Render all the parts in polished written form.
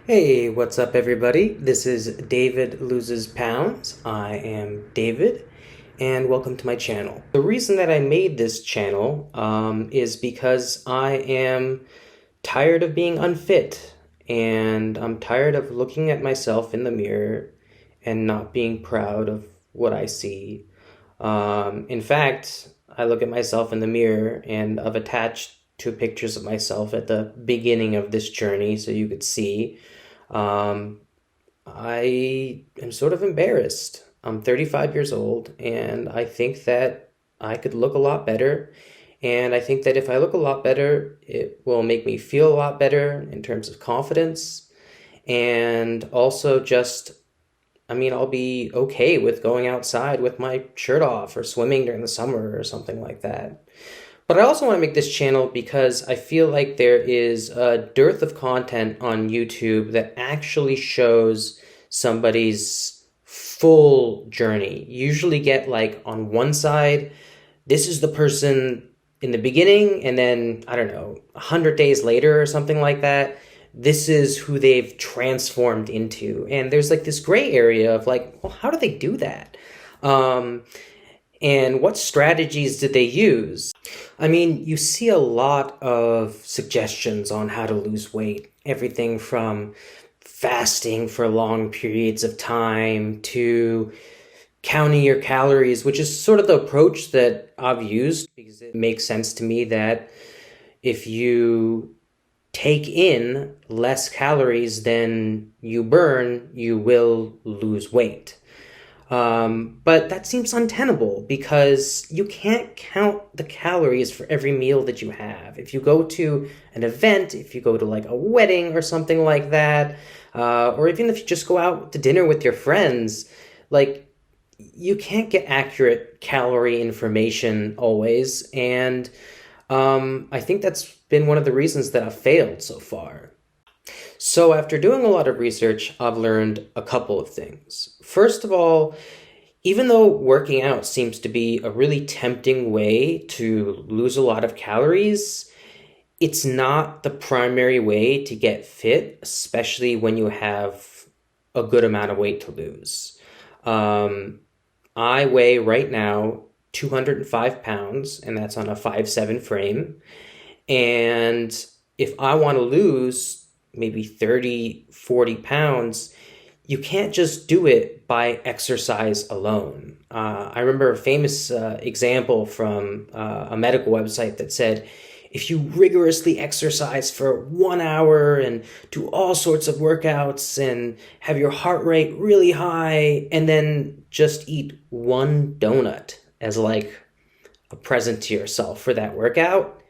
Hey, what's up, everybody? This is David Loses Pounds. I am David, and welcome to my channel. The reason that I made this channel is because I am tired of being unfit, and I'm tired of looking at myself in the mirror and not being proud of what I see. In fact, I look at myself in the mirror, and I've attached two pictures of myself at the beginning of this journey so you could see. Um, I am sort of embarrassed. I'm 35 years old, and I think that I could look a lot better. And I think that if I look a lot better, it will make me feel a lot better in terms of confidence. And also just, I'll be okay with going outside with my shirt off or swimming during the summer or something like that. But I also want to make this channel because I feel like there is a dearth of content on YouTube that actually shows somebody's full journey. You usually get like on one side, this is the person in the beginning, and then, I don't know, 100 days later or something like that, this is who they've transformed into. And there's like this gray area of like, well, how do they do that? And what strategies did they use? You see a lot of suggestions on how to lose weight. Everything from fasting for long periods of time to counting your calories, which is sort of the approach that I've used because it makes sense to me that if you take in less calories than you burn, you will lose weight. But that seems untenable because you can't count the calories for every meal that you have. If you go to an event, if you go to like a wedding or something like that, or even if you just go out to dinner with your friends, like you can't get accurate calorie information always. And I think that's been one of the reasons that I've failed so far. So after doing a lot of research, I've learned a couple of things. First of all, even though working out seems to be a really tempting way to lose a lot of calories, it's not the primary way to get fit, especially when you have a good amount of weight to lose. I weigh right now 205 pounds, and that's on a 5'7" frame. And if I want to lose maybe 30, 40 pounds, you can't just do it by exercise alone. I remember a famous example from a medical website that said, if you rigorously exercise for 1 hour and do all sorts of workouts and have your heart rate really high and then just eat one donut as like a present to yourself for that workout,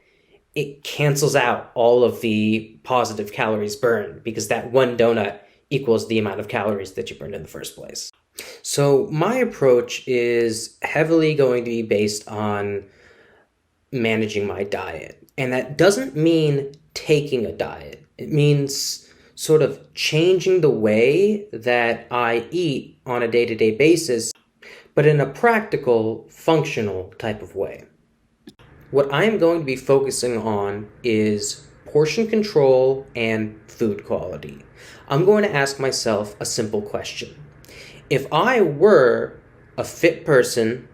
it cancels out all of the positive calories burned because that one donut equals the amount of calories that you burned in the first place. So my approach is heavily going to be based on managing my diet. And that doesn't mean taking a diet. It means sort of changing the way that I eat on a day-to-day basis, but in a practical, functional type of way. What I am going to be focusing on is portion control and food quality. I'm going to ask myself a simple question. If I were a fit person,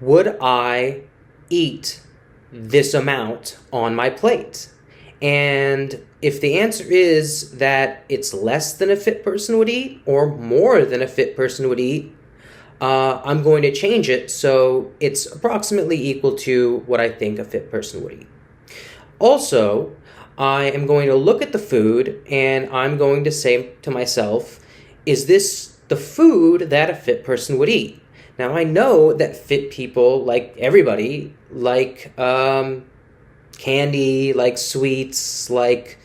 would I eat this amount on my plate? And if the answer is that it's less than a fit person would eat or more than a fit person would eat, I'm going to change it so it's approximately equal to what I think a fit person would eat. Also, I am going to look at the food and I'm going to say to myself, is this the food that a fit person would eat? Now, I know that fit people, like everybody, like candy, like sweets, like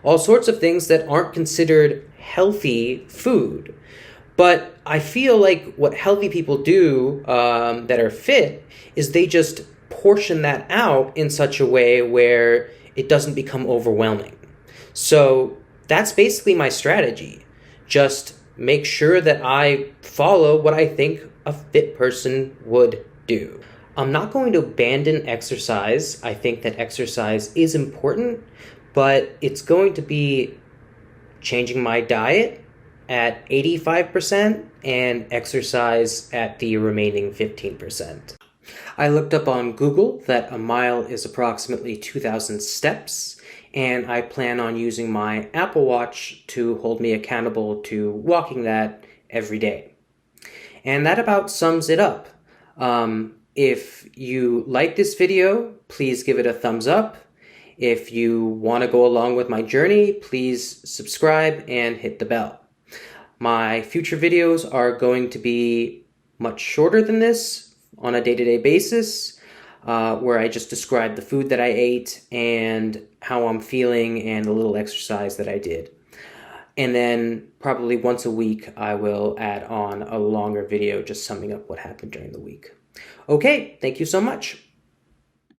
all sorts of things that aren't considered healthy food. But I feel like what healthy people do that are fit is they just portion that out in such a way where it doesn't become overwhelming. So that's basically my strategy. Just make sure that I follow what I think a fit person would do. I'm not going to abandon exercise. I think that exercise is important, but it's going to be changing my diet at 85% and exercise at the remaining 15%. I looked up on Google that a mile is approximately 2,000 steps, and I plan on using my Apple Watch to hold me accountable to walking that every day. And that about sums it up. If you like this video, please give it a thumbs up. If you want to go along with my journey, please subscribe and hit the bell. My future videos are going to be much shorter than this on a day-to-day basis, where I just describe the food that I ate and how I'm feeling and the little exercise that I did. And then probably once a week, I will add on a longer video just summing up what happened during the week. Okay, thank you so much.